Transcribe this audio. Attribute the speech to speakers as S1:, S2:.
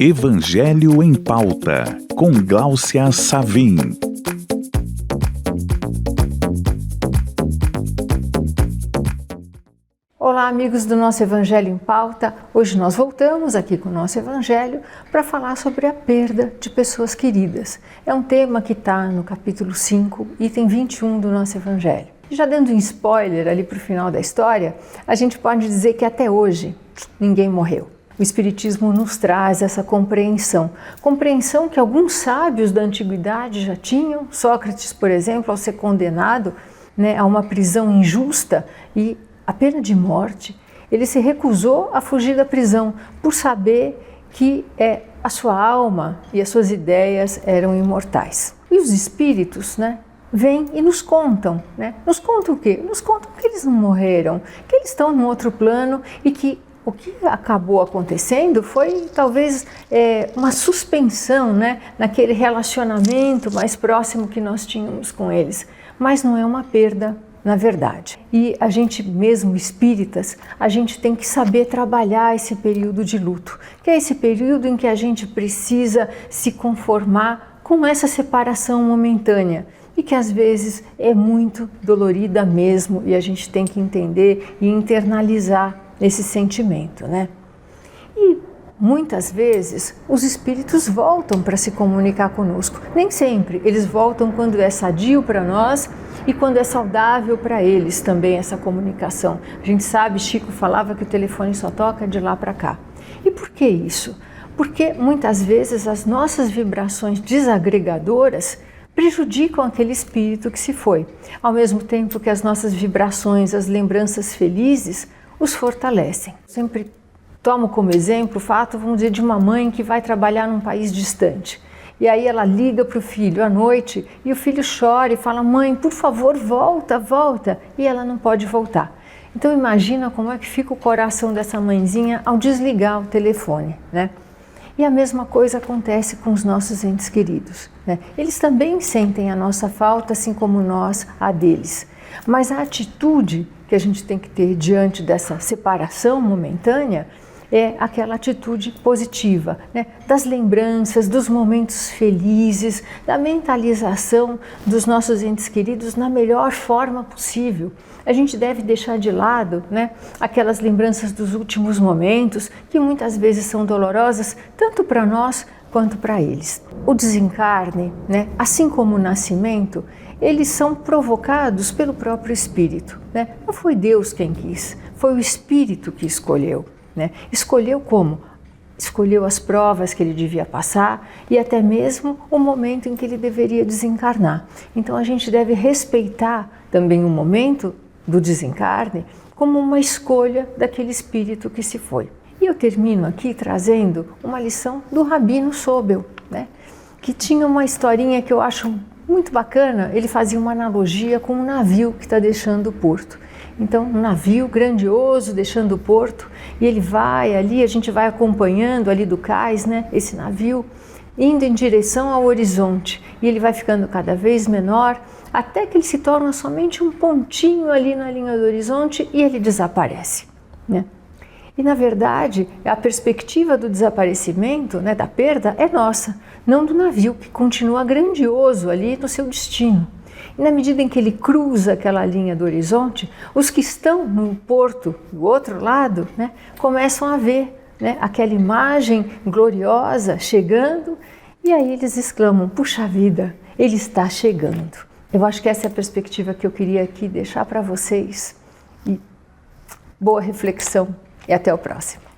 S1: Evangelho em Pauta, com Gláucia Savim.
S2: Olá, amigos do nosso Evangelho em Pauta. Hoje nós voltamos aqui com o nosso Evangelho para falar sobre a perda de pessoas queridas. É um tema que está no capítulo 5, item 21 do nosso Evangelho. Já dando um spoiler ali para o final da história, a gente pode dizer que até hoje ninguém morreu. O Espiritismo nos traz essa compreensão que alguns sábios da antiguidade já tinham. Sócrates, por exemplo, ao ser condenado a uma prisão injusta e a pena de morte, ele se recusou a fugir da prisão por saber que a sua alma e as suas ideias eram imortais. E os espíritos, vêm e nos contam, Nos contam o quê? Nos contam que eles não morreram, que eles estão num outro plano e que o que acabou acontecendo foi talvez uma suspensão, naquele relacionamento mais próximo que nós tínhamos com eles, mas não é uma perda na verdade. E a gente mesmo espíritas, a gente tem que saber trabalhar esse período de luto, que é esse período em que a gente precisa se conformar com essa separação momentânea e que às vezes é muito dolorida mesmo, e a gente tem que entender e internalizar esse sentimento, E muitas vezes os espíritos voltam para se comunicar conosco. Nem sempre, eles voltam quando é sadio para nós e quando é saudável para eles também essa comunicação. A gente sabe, Chico falava que o telefone só toca de lá para cá. E por que isso? Porque muitas vezes as nossas vibrações desagregadoras prejudicam aquele espírito que se foi, ao mesmo tempo que as nossas vibrações, as lembranças felizes, os fortalecem. Sempre tomo como exemplo o fato, vamos dizer, de uma mãe que vai trabalhar num país distante. E aí ela liga para o filho à noite e o filho chora e fala: mãe, por favor, volta, volta. E ela não pode voltar. Então imagina como é que fica o coração dessa mãezinha ao desligar o telefone, E a mesma coisa acontece com os nossos entes queridos, Eles também sentem a nossa falta, assim como nós a deles. Mas a atitude que a gente tem que ter diante dessa separação momentânea é aquela atitude positiva, das lembranças, dos momentos felizes, da mentalização dos nossos entes queridos na melhor forma possível. A gente deve deixar de lado, aquelas lembranças dos últimos momentos, que muitas vezes são dolorosas, tanto para nós quanto para eles. O desencarne, assim como o nascimento, eles são provocados pelo próprio espírito, Não foi Deus quem quis, foi o espírito que escolheu, Escolheu como? Escolheu as provas que ele devia passar e até mesmo o momento em que ele deveria desencarnar. Então a gente deve respeitar também o momento do desencarne como uma escolha daquele espírito que se foi. E eu termino aqui trazendo uma lição do Rabino Sobel, que tinha uma historinha que eu acho muito bacana. Ele fazia uma analogia com um navio que está deixando o porto. Então, um navio grandioso deixando o porto, e ele vai ali, a gente vai acompanhando ali do cais, esse navio, indo em direção ao horizonte, e ele vai ficando cada vez menor, até que ele se torna somente um pontinho ali na linha do horizonte e ele desaparece, E na verdade, a perspectiva do desaparecimento, da perda, é nossa, não do navio, que continua grandioso ali no seu destino. E na medida em que ele cruza aquela linha do horizonte, os que estão no porto do outro lado, começam a ver aquela imagem gloriosa chegando, e aí eles exclamam: puxa vida, ele está chegando. Eu acho que essa é a perspectiva que eu queria aqui deixar para vocês. E boa reflexão e até o próximo.